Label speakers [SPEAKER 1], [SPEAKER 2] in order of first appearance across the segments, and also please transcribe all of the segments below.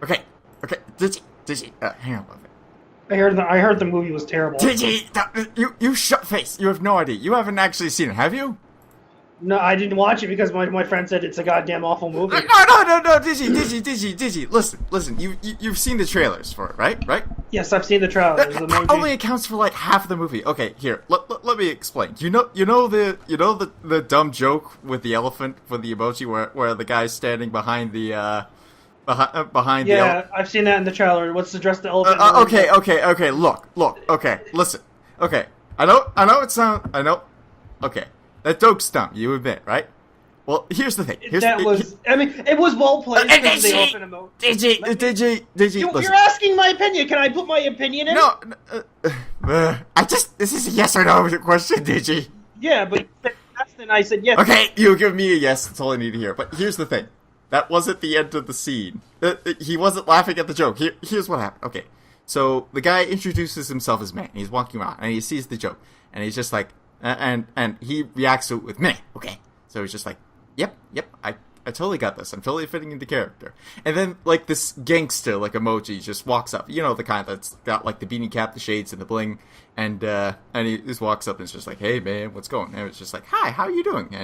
[SPEAKER 1] Okay, okay, Digi, hang on a minute.
[SPEAKER 2] I heard the movie was terrible.
[SPEAKER 1] Digi, you shut face. You have no idea. You haven't actually seen it, have you?
[SPEAKER 2] No, I didn't watch it because my friend said it's a goddamn awful movie.
[SPEAKER 1] No, Digi. Listen. You've seen the trailers for it, right?
[SPEAKER 2] Yes, I've seen the trailer.
[SPEAKER 1] That only accounts for like half the movie. Okay, here, let me explain. You know the dumb joke with the elephant for the emoji where the guy's standing behind the behind the elephant?
[SPEAKER 2] Yeah, I've seen that in the trailer. What's the dress the elephant?
[SPEAKER 1] Okay. Look. Okay, listen. Okay, I know it sounds. I know. Okay. That joke's dumb, you admit, right? Well, here's the thing.
[SPEAKER 2] It was well played.
[SPEAKER 1] Digi, listen.
[SPEAKER 2] You're asking my opinion. Can I put my opinion in?
[SPEAKER 1] No, this is a yes or no question, Digi.
[SPEAKER 2] Yeah, but that's then I said yes.
[SPEAKER 1] Okay, you give me a yes, that's all I need to hear. But here's the thing. That wasn't the end of the scene. He wasn't laughing at the joke. Here's what happened. Okay, so the guy introduces himself as man. He's walking around, and he sees the joke. And he's just like, and he reacts to it with meh. Okay, so he's just like, yep, I totally got this. I'm totally fitting into character. And then like this gangster like emoji just walks up. You know, the kind that's got like the beanie cap, the shades, and the bling. And he just walks up and it's just like, hey man, what's going? And it's just like, hi, how are you doing?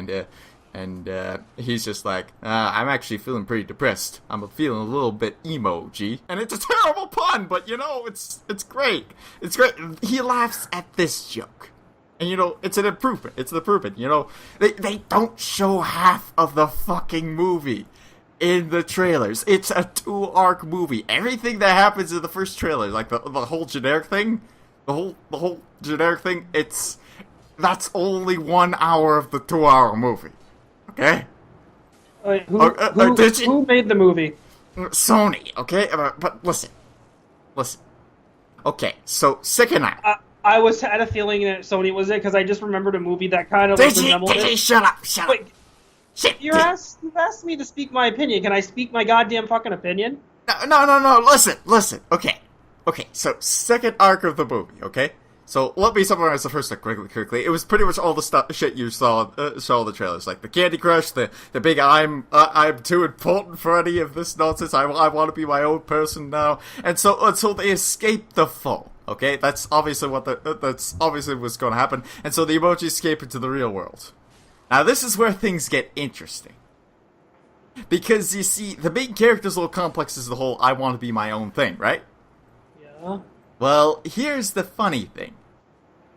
[SPEAKER 1] And he's just like, I'm actually feeling pretty depressed. I'm feeling a little bit emoji. And it's a terrible pun, but you know, it's great. It's great. He laughs at this joke. And, you know, it's an improvement. It's an improvement. You know, they don't show half of the fucking movie in the trailers. It's a 2-arc movie. Everything that happens in the first trailer, like the whole generic thing, the whole generic thing, that's only 1 hour of the 2-hour movie. Okay?
[SPEAKER 2] Who made the movie?
[SPEAKER 1] Sony, okay? But listen. Okay, so second act.
[SPEAKER 2] I had a feeling that Sony was it because I just remembered a movie that kind of resembled it.
[SPEAKER 1] Shut up!
[SPEAKER 2] Wait, shit! You've asked me to speak my opinion. Can I speak my goddamn fucking opinion?
[SPEAKER 1] No. Listen. Okay. So second arc of the movie. Okay. So let me summarize the first act quickly. It was pretty much all the shit you saw the trailers, like the Candy Crush, the big I'm too important for any of this nonsense. I want to be my own person now, and so they escape the fall. Okay, that's obviously what's going to happen, and so the emojis escape into the real world. Now this is where things get interesting, because you see, the main character's little complex is the whole "I want to be my own" thing, right?
[SPEAKER 2] Yeah.
[SPEAKER 1] Well, here's the funny thing.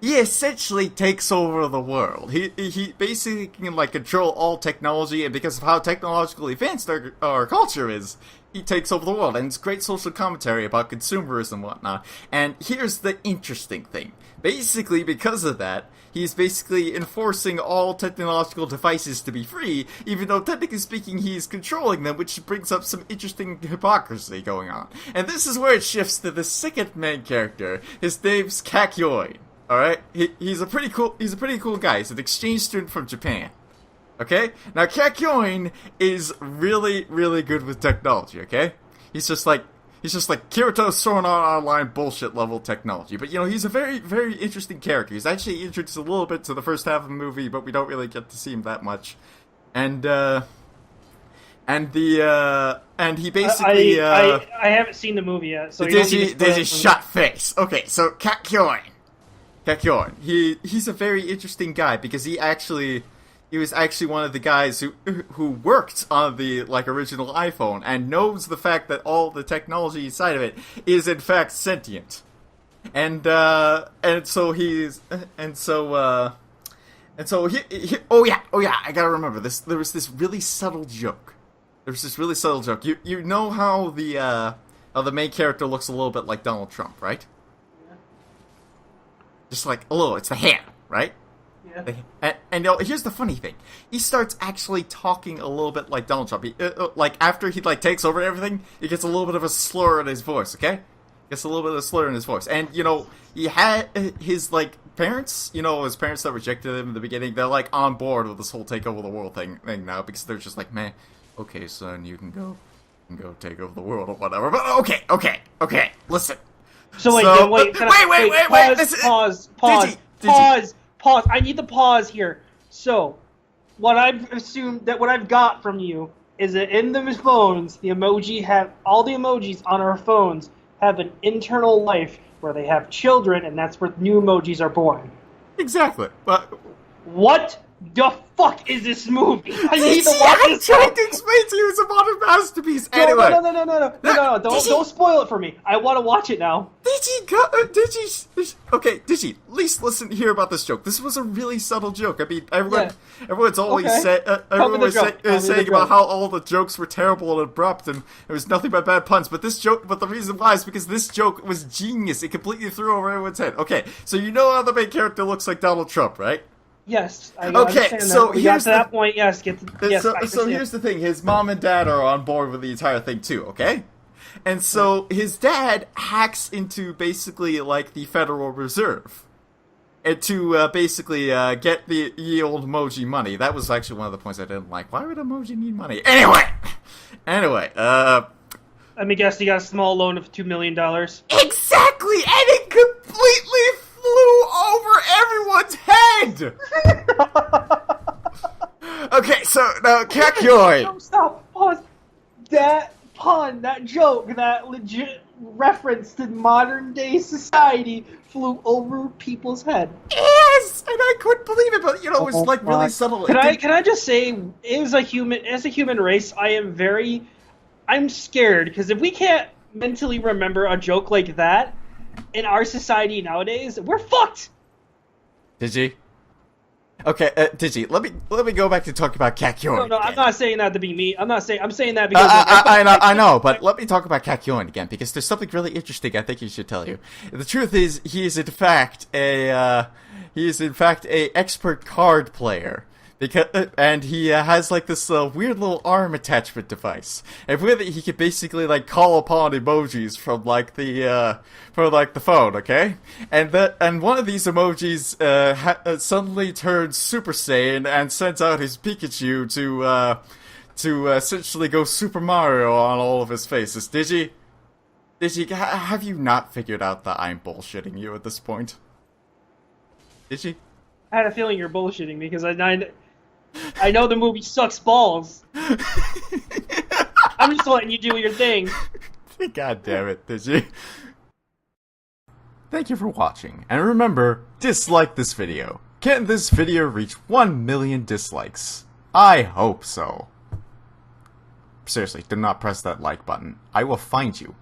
[SPEAKER 1] He essentially takes over the world. He basically can like control all technology, and because of how technologically advanced our culture is, he takes over the world. And it's great social commentary about consumerism and whatnot. And here's the interesting thing. Basically, because of that, he's basically enforcing all technological devices to be free, even though technically speaking he's controlling them, which brings up some interesting hypocrisy going on. And this is where it shifts to the second main character. His name's Kakyoin. Alright? He's a pretty cool guy. He's an exchange student from Japan. Okay? Now Kakyoin is really, really good with technology, okay? He's just like Kirito's throwing on online bullshit level technology. But, you know, he's a very, very interesting character. He's actually introduced a little bit to the first half of the movie, but we don't really get to see him that much. And he basically,
[SPEAKER 2] I haven't seen the movie yet, so
[SPEAKER 1] did you shut face? Okay, so Kakyoin, he's a very interesting guy, because he was actually one of the guys who worked on the original iPhone and knows the fact that all the technology inside of it is in fact sentient. And so he oh yeah, I gotta remember this. There was this really subtle joke. You know how the main character looks a little bit like Donald Trump, right?
[SPEAKER 2] Yeah.
[SPEAKER 1] Just like a little. It's the hair, right?
[SPEAKER 2] Yeah.
[SPEAKER 1] And you know, here's the funny thing. He starts actually talking a little bit like Donald Trump. After he takes over everything, he gets a little bit of a slur in his voice, okay? Gets a little bit of a slur in his voice. And, you know, he had his, parents, you know, his parents that rejected him in the beginning, they're, on board with this whole take over the world thing now, because they're just like, man, okay, son, you can go take over the world or whatever. But okay, listen.
[SPEAKER 2] So wait, pause. I need the pause here. So, what I've got from you is that in the phones, all the emojis on our phones have an internal life where they have children, and that's where new emojis are born.
[SPEAKER 1] Exactly.
[SPEAKER 2] What the fuck is this movie? I need to watch this.
[SPEAKER 1] I'm trying to explain to you it's a modern masterpiece. Anyway.
[SPEAKER 2] No, don't spoil it for me. I want to watch it now.
[SPEAKER 1] Okay, Digi, at least listen here about this joke. This was a really subtle joke. I mean, everyone's always saying about how all the jokes were terrible and abrupt and there was nothing but bad puns. But the reason why is because this joke was genius. It completely threw over everyone's head. Okay, so you know how the main character looks like Donald Trump, right?
[SPEAKER 2] Yes. So here's that point. Yes.
[SPEAKER 1] So here's the thing. His mom and dad are on board with the entire thing too. Okay. And so his dad hacks into basically like the Federal Reserve, and to basically get the ye old emoji money. That was actually one of the points I didn't like. Why would emoji need money? Anyway.
[SPEAKER 2] Let me guess. He got a small loan of $2 million.
[SPEAKER 1] Exactly, and it completely flew over everyone's head. Okay, so now Kakyoin.
[SPEAKER 2] No, stop. Pause. That pun, that joke, that legit reference to modern day society flew over people's head.
[SPEAKER 1] Yes, and I couldn't believe it, but it was like really subtle.
[SPEAKER 2] Can I just say, as a human race, I'm scared because if we can't mentally remember a joke like that in our society nowadays, we're fucked.
[SPEAKER 1] Digi? Okay, Digi, let me go back to talk about Kakyoin.
[SPEAKER 2] No, I'm not saying that to be me. I'm saying that because
[SPEAKER 1] I know, but let me talk about Kakyoin again because there's something really interesting I think he should tell you. The truth is, he is in fact a expert card player. And he has like this weird little arm attachment device, and with it he could basically like call upon emojis from like the phone, okay? And one of these emojis suddenly turns Super Saiyan and sends out his Pikachu to essentially go Super Mario on all of his faces. Digi, have you not figured out that I'm bullshitting you at this point? Digi?
[SPEAKER 2] I had a feeling you're bullshitting me because I know the movie sucks balls. I'm just letting you do your thing.
[SPEAKER 1] God damn it, did you? Thank you for watching, and remember, dislike this video. Can this video reach 1 million dislikes? I hope so. Seriously, do not press that like button. I will find you.